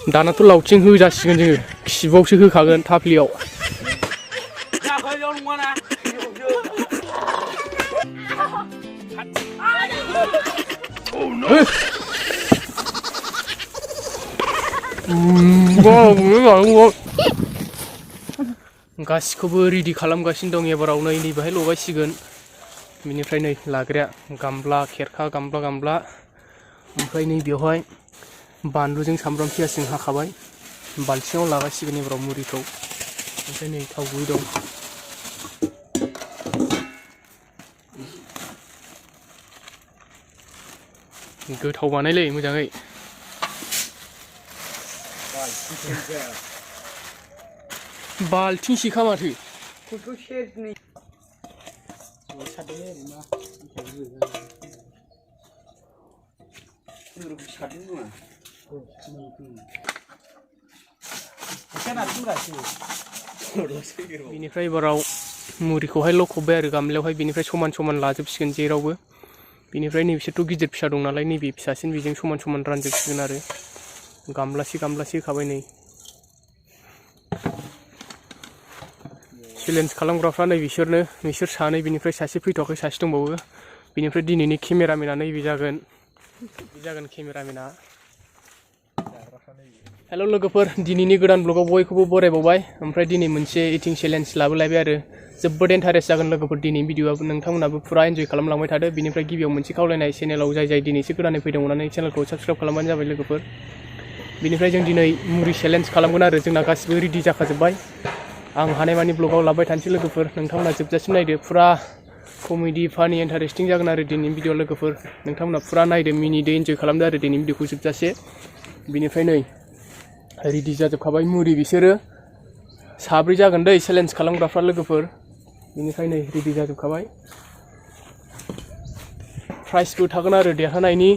दानाथ' लावथिं होजासिगोन जोङो खिबावसो होखागोन थाफ्लियाव गासिखौबो रेडि खालामगासिनो दं एबाराव नै बाहाय लगायसिगोन बिनिफ्राय नै लाग्राया गामला खेरखा गामला ओमफ्राय नै बेवहाय बानलुजों सामब्राम पियासजों हाखाबाय बालथिङाव लागासिगोन एबाराव मुरिखौ ओमफ्राय नै थाव गुबै दं गोथाव बानायलै मोजाङै बाल्थिंसेखा माथो बिनिफ्राय एबाराव मुरिखौहाय लखबबाय आरो गामलायावहाय बिनिफ्राय समान समान लाजोबसिगोन जेरावबो बिनिफ्राय नै बिसोरथ' गिदिर फिसा दं नालाय नैबे फिसासिन बेजों समान समान रानजोबसिगोन आरो गामलासे होखाबाय नै चेलेन्ज खालामग्राफ्रा नै बिसोर सानै बिनिफ्राय सासे फैथ'वाखै सासे दंबावो बिनिफ्राय दिनैनि केमेरामेना नैबे जागोन केमेरामेना हेल' लोगोफोर दिनैनि गोदान ब्लगाव बयखौबो बरायबावबाय ओमफ्राय दिनै मोनसे इटिं चेलेन्ज लाबोलायबाय आरो जोबोद इन्टारेस्ट जागोन लोगोफोर दिनैनि भिडिअ'आ नोंथांमोनाबो फुरा इन्जय खालामलांबाय थादो बिनिफ्राय गिबियाव मोनसे खावलायनाय चेनेलाव जाय दिनैसो गोदानै फैदों अननानै चेनेलखौ साबस्क्राइब खालामबानो जाबाय लोगोफोर बिनिफ्राय जों दिनै मुरि चेलेन्ज खालामगोन आरो जोंना गासिबो रेडि जाखाजोब्बाय आं हानायमानि ब्लगाव लाबाय थानोसै लोगोफोर नोंथांमोना जोबजासिम नायदो फुरा कमेडि फानि इन्टारेस्टिं जागोन आरो दिनैनि भिडिअ लोगोफोर नोंथांमोना फुरा नायदो मिनिदो इन्जय खालामदो आरो दिनैनि भिडिअखौ जोबजासे बिनिफ्राय नै रेडि जाजोबखाबाय मुरि बिसोरो साब्रै जागोन दै चेलेन्ज खालामग्राफ्रा लोगोफोर बिनिफ्राय नै रेडि जाजोबखाबाय प्राइजबो थागोन आरो देरहानायनि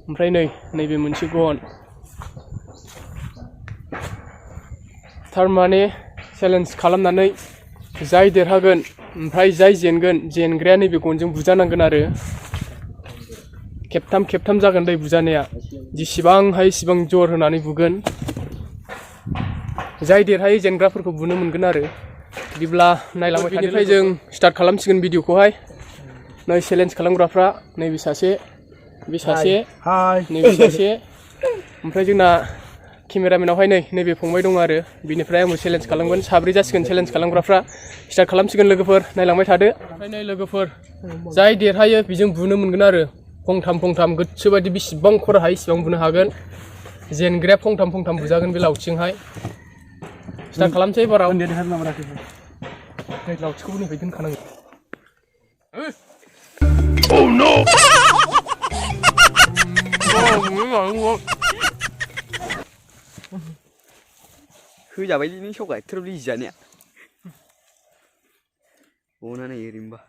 ओमफ्राय नैबे मोनसे गन थारमाने चेलेन्ज खालामनानै जाय देरहागोन ओमफ्राय जाय जेनग्राया नैबे गनजों बुजानांगोन आरो खेबथाम जागोन दै बुजानाया जेसेबां हायो इसेबां जर होनानै बुगोन जाय देरहायो जेनग्राफोरखौ बुनो मोनगोन आरो बिदिब्ला नायलांबाय थानायनिफ्राय जों स्टार्ट खालामसिगोन भिडिअखौहाय नै चेलेन्ज खालामग्राफ्रा नैबे सासे बे सासे नैबे सासे ओमफ्राय जोंना केमेरामेनावहाय नैबे फंबाय दं आरो बिनिफ्राय आंबो चेलेन्ज खालामगोन साब्रै जासिगोन चेलेन्ज खालामग्राफ्रा स्टार्ट खालामसिगोन लोगोफोर नायलांबाय थादो ओमफ्राय नै लोगोफोर जाय देरहायो बेजों बुनो मोनगोन आरो फंथाम गोसोबायदि बेसेबां खर हायो इसेबां बुनो हागोन जेनग्राया फंथाम बुजागोन बे लावथिंहाय स्टार्ट खालामसै बाराव लावथिखौबो नैबाय दोनखानांगौ Oh no! होजाबायलै नों सौखा एथ'राब इजि जानाया अनानै ओरैनोबा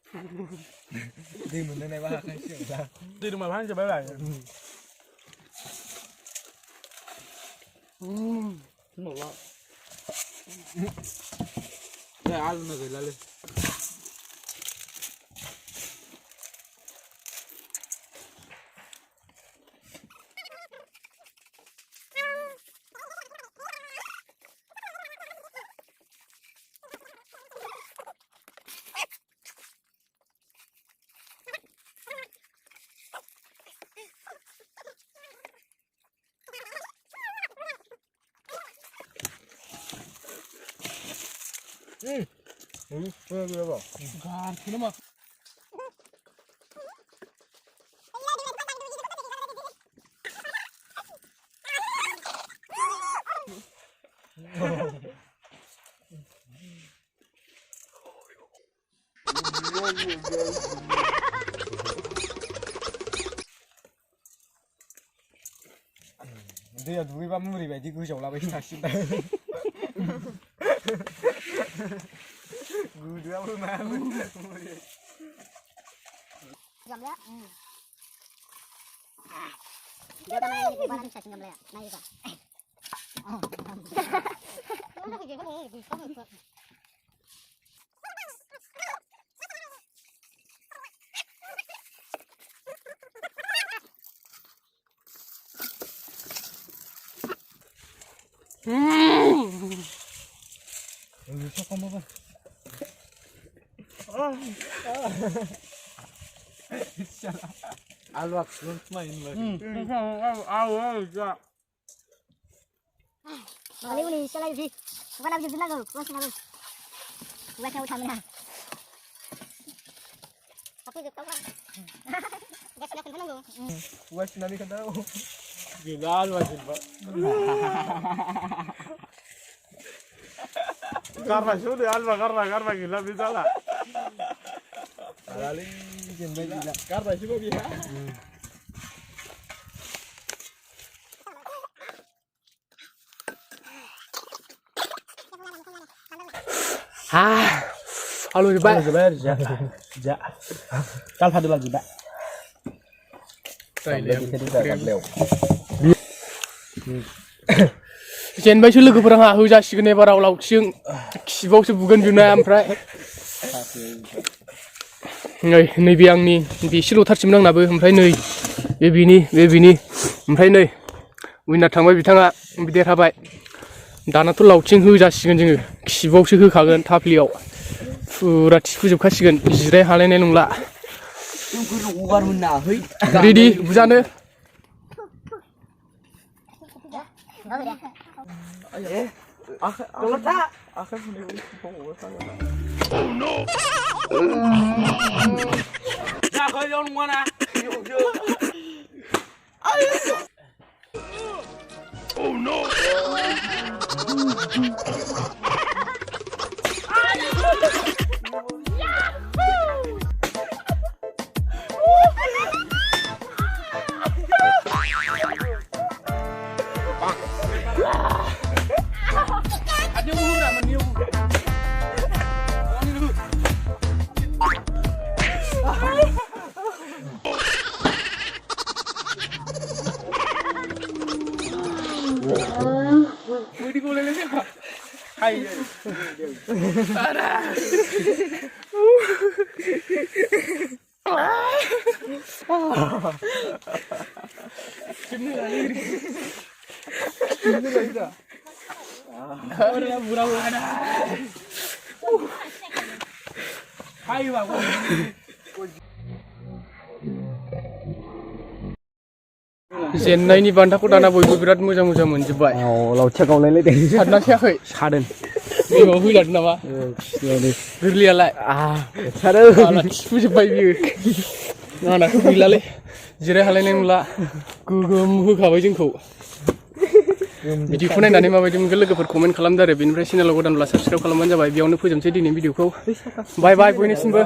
दै मोननायबा हाखांसिगोन दै दंबा हांजोबबाय ब्रा माबा आलुना गैलालै गारखोनो मा दैया दुगैबा मुरि बायदि गोजावलाबायनो थासिगोन गुदुआबो मायाबो gamla dia kan ini barang bisa gamla naik pak Alwak belum main lagi. Kali ini salah sih. Bukan aku bilang kau, kau senang. Buat kau sama. Aku juga tahu. Gak senang kenal kau. Buat nabi kan tahu. Gila alwak gila karena sudah alwak karena gila bisa lah Kali jembe gila. karena juga bisa Halo juga. ja kal fadu lagi ba जेनबायसो लोगोफोरा हा होजासिगोन एबाराव लावथिजों खिबावसो बुगोन बिना ओमफ्राय नैबे आंनि बेसेल'थारसिमोन आंनाबो ओमफ्राय नै बे बिनि ओमफ्राय नै उइनार थांबाय बिथाङा देरहाबाय दानाथ' लावथिजों होजासिगोन जोङो खिबावसो होखागोन थाफ्लियाव फुरा थिफुजोबखासिगोन जिराय हालायनाय नंला ready बुजानो oh no ya kau yang mana oh no Muri ko lele siya. Ay. Para. Kimne lali. Kimne lali da. Ora bura ada. Ay ba. जेननायनि बान्थाखौ दाना बयबो बिराद मोजां मोनजोबबाय लावथिया गावलायलायदों सारना सायाखै सादों बेयाव होलादों नामा गोरलैयालाय सारो थिफुजोबबाय बियो आंनाथ' गैलालै जिराय हालायनाय नंला गोगोम होखाबाय जोंखौ भिडिअखौ नायनानै माबायदि मोनगोन लोगोफोर कमेन्ट खालामदो आरो बेनिफ्राय चेनेलाव गोदानब्ला साबस्क्राइब खालामबानो जाबाय बेयावनो फोजोबनोसै दिनै भिडिअखौ बाय बाय बयनिसिमबो